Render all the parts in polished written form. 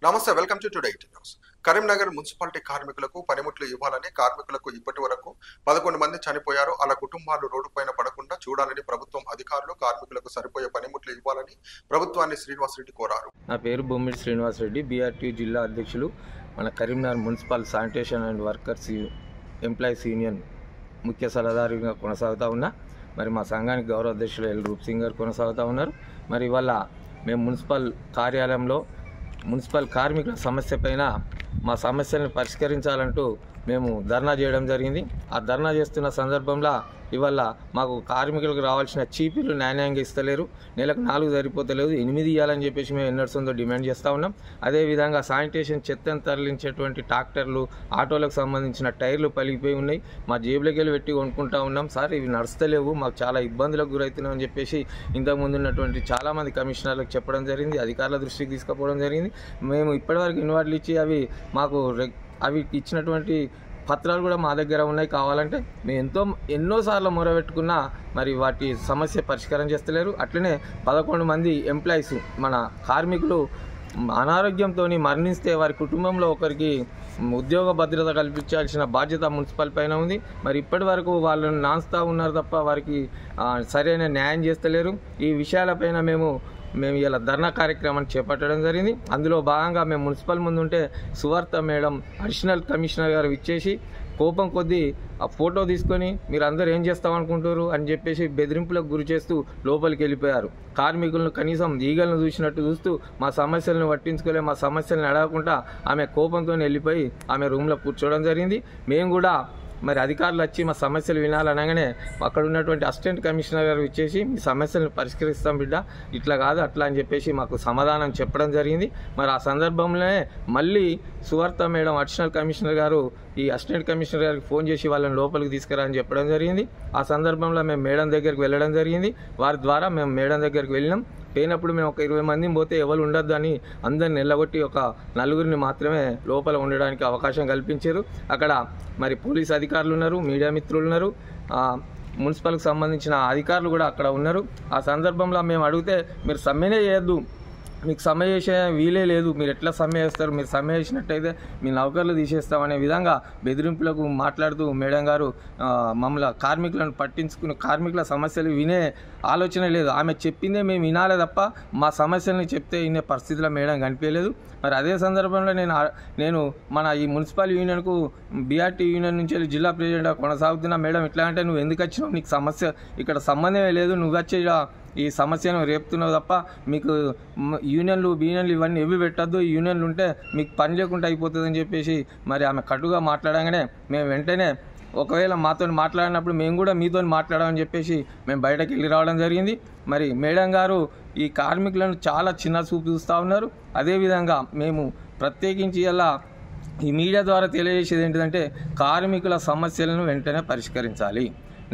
నమస్తే, welcome to today news. Karimnagar municipality కార్మికులకు పనిముట్లు ఇవ్వాలని కార్మికులకు ఇప్పటి వరకు 11 మంది చనిపోయారు. అలా కుటుంబాలు రోడ్డు పైన పడకుండా చూడాలని ప్రభుత్వం అధికారులు కార్మికులకు సరిపోయే పనిముట్లు ఇవ్వాలని ప్రభుత్వాన్ని శ్రీనివాసరెడ్డి కోరారు. నా పేరు బొమ్మిడి శ్రీనివాసరెడ్డి, బీఆర్టీ జిల్లా అధ్యక్షులు. మన Karimnagar municipal sanitation and workers employees union ముఖ్య సలహాదారుగా కొనసాగుతూ ఉన్నా. మరి మా సంఘానికి గౌరవ అధ్యక్షులు ఎల్ రూప్ సింగ్ గారు కొనసాగుతూ ఉన్నారు. మరి ఇవాళ మేము మున్సిపల్ కార్యాలయంలో మున్సిపల్ కార్మికుల సమస్య పైన మా సమస్యలను పరిష్కరించాలంటూ మేము ధర్నా చేయడం జరిగింది. ఆ ధర్నా చేస్తున్న సందర్భంలో ఇవాళ మాకు కార్మికులకు రావాల్సిన చీపీలు న్యాయంగా ఇస్తలేరు. నెలకు 4 సరిపోతలేదు, 8 ఇవ్వాలని చెప్పేసి మేము ఎన్నర్సంతో డిమాండ్ చేస్తూ ఉన్నాం. అదేవిధంగా శానిటేషన్ చెత్తను తరలించేటువంటి ట్రాక్టర్లు, ఆటోలకు సంబంధించిన టైర్లు పలిగిపోయి ఉన్నాయి. మా జేబులోకి వెళ్ళి పెట్టి కొనుక్కుంటా ఉన్నాం. సార్ ఇవి నడుస్తలేవు, మాకు చాలా ఇబ్బందులకు గురవుతున్నాం అని చెప్పేసి ఇంతకుముందు ఉన్నటువంటి చాలామంది కమిషనర్లకు చెప్పడం జరిగింది, అధికారుల దృష్టికి తీసుకుపోవడం జరిగింది. మేము ఇప్పటివరకు ఇన్వాయిట్లు ఇచ్చి అవి ఇచ్చినటువంటి పత్రాలు కూడా మా దగ్గర ఉన్నాయి. కావాలంటే మేము ఎన్నోసార్లు మొరబెట్టుకున్నా మరి వాటి సమస్య పరిష్కారం చేస్తలేరు. అట్లనే 11 మంది ఎంప్లాయీస్ మన కార్మికులు అనారోగ్యంతో మరణిస్తే వారి కుటుంబంలో ఒకరికి ఉద్యోగ భద్రత కల్పించాల్సిన బాధ్యత మున్సిపల్ పైన ఉంది. మరి ఇప్పటి వరకు వాళ్ళని నాన్స్తా ఉన్నారు తప్ప వారికి సరైన న్యాయం చేస్తలేరు. ఈ విషయాలపైన మేము ఇలా ధర్నా కార్యక్రమాన్ని చేపట్టడం జరిగింది. అందులో భాగంగా మేము మున్సిపల్ ముందుంటే సువార్త మేడం అడిషనల్ కమిషనర్ గారు ఇచ్చేసి కోపం కొద్దీ ఆ ఫోటో తీసుకొని మీరు అందరూ ఏం చేస్తామనుకుంటారు అని చెప్పేసి బెదిరింపులకు గురి చేస్తూ లోపలికి వెళ్ళిపోయారు. కార్మికులను కనీసం ఈగలను చూసినట్టు చూస్తూ మా సమస్యలను పట్టించుకోలే, మా సమస్యలను అడగకుండా ఆమె కోపంతో వెళ్ళిపోయి ఆమె రూమ్లో కూర్చోవడం జరిగింది. మేము కూడా మరి అధికారులు వచ్చి మా సమస్యలు వినాలనగానే అక్కడ ఉన్నటువంటి అసిస్టెంట్ కమిషనర్ గారు ఇచ్చేసి మీ సమస్యలను పరిష్కరిస్తాం బిడ్డ, ఇట్లా కాదు అట్లా అని చెప్పేసి మాకు సమాధానం చెప్పడం జరిగింది. మరి ఆ సందర్భంలోనే మళ్ళీ సువార్త మేడం అడిషనల్ కమిషనర్ గారు ఈ అసిస్టెంట్ కమిషనర్ గారికి ఫోన్ చేసి వాళ్ళని లోపలికి తీసుకురా అని చెప్పడం జరిగింది. ఆ సందర్భంలో మేము మేడం దగ్గరికి వెళ్ళడం జరిగింది. వారి ద్వారా మేము మేడం దగ్గరికి వెళ్ళినాం. పోయినప్పుడు మేము ఒక 20 మందిని పోతే ఎవరు ఉండొద్దు అని అందరిని నిలగొట్టి ఒక 4గురిని మాత్రమే లోపల ఉండడానికి అవకాశం కల్పించారు. అక్కడ మరి పోలీస్ అధికారులు ఉన్నారు, మీడియా మిత్రులు ఉన్నారు, మున్సిపల్కి సంబంధించిన అధికారులు కూడా అక్కడ ఉన్నారు. ఆ సందర్భంలో మేము అడిగితే మీరు సమ్మెనే చేయొద్దు, మీకు సమ్మె చేసే వీలే లేదు, మీరు ఎట్లా సమ్మె చేస్తారు, మీరు సమ్మె చేసినట్టయితే మీ నౌకర్లు తీసేస్తామనే విధంగా బెదిరింపులకు మాట్లాడుతూ మేడం గారు మమ్మల్ని కార్మికులను పట్టించుకుని కార్మికుల సమస్యలు వినే ఆలోచన లేదు. ఆమె చెప్పిందే మేము వినాలే తప్ప మా సమస్యలను చెప్తే వినే పరిస్థితిలో మేడం కనిపించలేదు. మరి అదే సందర్భంలో నేను మన ఈ మున్సిపల్ యూనియన్కు బీఆర్టీ యూనియన్ నుంచి వెళ్ళి జిల్లా ప్రెసిడెంట్గా కొనసాగుతున్నా. మేడం ఎట్లా అంటే నువ్వు ఎందుకు వచ్చినావు, నీకు సమస్య ఇక్కడ సంబంధమే లేదు, నువ్వు వచ్చి ఈ సమస్యను రేపుతున్నావు తప్ప మీకు యూనియన్లు ఇవన్నీ ఏవి పెట్టద్దు, ఈ యూనియన్లు ఉంటే మీకు పని లేకుండా అయిపోతుందని చెప్పేసి మరి ఆమె కటుగా మాట్లాడగానే మేము వెంటనే ఒకవేళ మాతో మాట్లాడినప్పుడు మేము కూడా మీతో మాట్లాడామని చెప్పేసి మేము బయటకు వెళ్ళి రావడం జరిగింది. మరి మేడం గారు ఈ కార్మికులను చాలా చిన్న చూపు చూస్తూ ఉన్నారు. అదేవిధంగా మేము ప్రత్యేకించి ఇలా ఈ మీడియా ద్వారా తెలియజేసేది ఏంటిదంటే కార్మికుల సమస్యలను వెంటనే పరిష్కరించాలి,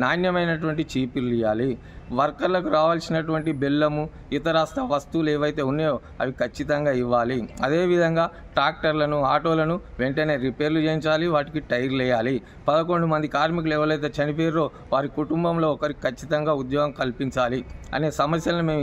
నాణ్యమైనటువంటి చీపీలు ఇవ్వాలి, వర్కర్లకు రావాల్సినటువంటి బెల్లము ఇతరస్త వస్తువులు ఏవైతే ఉన్నాయో అవి ఖచ్చితంగా ఇవ్వాలి. అదేవిధంగా ట్రాక్టర్లను, ఆటోలను వెంటనే రిపేర్లు చేయించాలి, వాటికి టైర్లు వేయాలి. 11 మంది కార్మికులు ఎవరైతే చనిపోయారో వారి కుటుంబంలో ఒకరికి ఖచ్చితంగా ఉద్యోగం కల్పించాలి అనే సమస్యలను మేము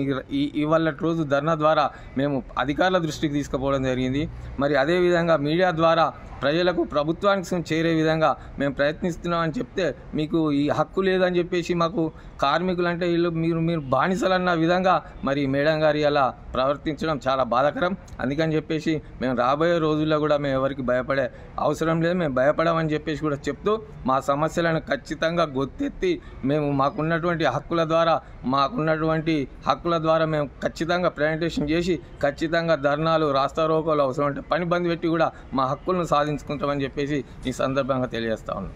ఇవాళ రోజు ధర్నా ద్వారా మేము అధికారుల దృష్టికి తీసుకుపోవడం జరిగింది. మరి అదేవిధంగా మీడియా ద్వారా ప్రజలకు ప్రభుత్వానికి చేరే విధంగా మేము ప్రయత్నిస్తున్నామని చెప్తే మీకు ఈ హక్కు లేదని చెప్పేసి మాకు కార్మికులు అంటే మీరు బానిసలన్న విధంగా మరి మేడం గారి అలా ప్రవర్తించడం చాలా బాధాకరం. అందుకని చెప్పేసి మేము రాబోయే రోజుల్లో కూడా మేము ఎవరికి భయపడే అవసరం లేదు, మేము భయపడమని చెప్పేసి కూడా చెప్తూ మా సమస్యలను ఖచ్చితంగా గొత్తెత్తి మేము మాకున్నటువంటి హక్కుల ద్వారా మేము ఖచ్చితంగా ప్రజెంటేషన్ చేసి ఖచ్చితంగా ధర్నాలు, రాస్తారోకోలు అవసరం అంటే పని బంద్ పెట్టి కూడా మా హక్కులను సాధించుకుంటామని చెప్పేసి ఈ సందర్భంగా తెలియజేస్తా ఉన్నాం.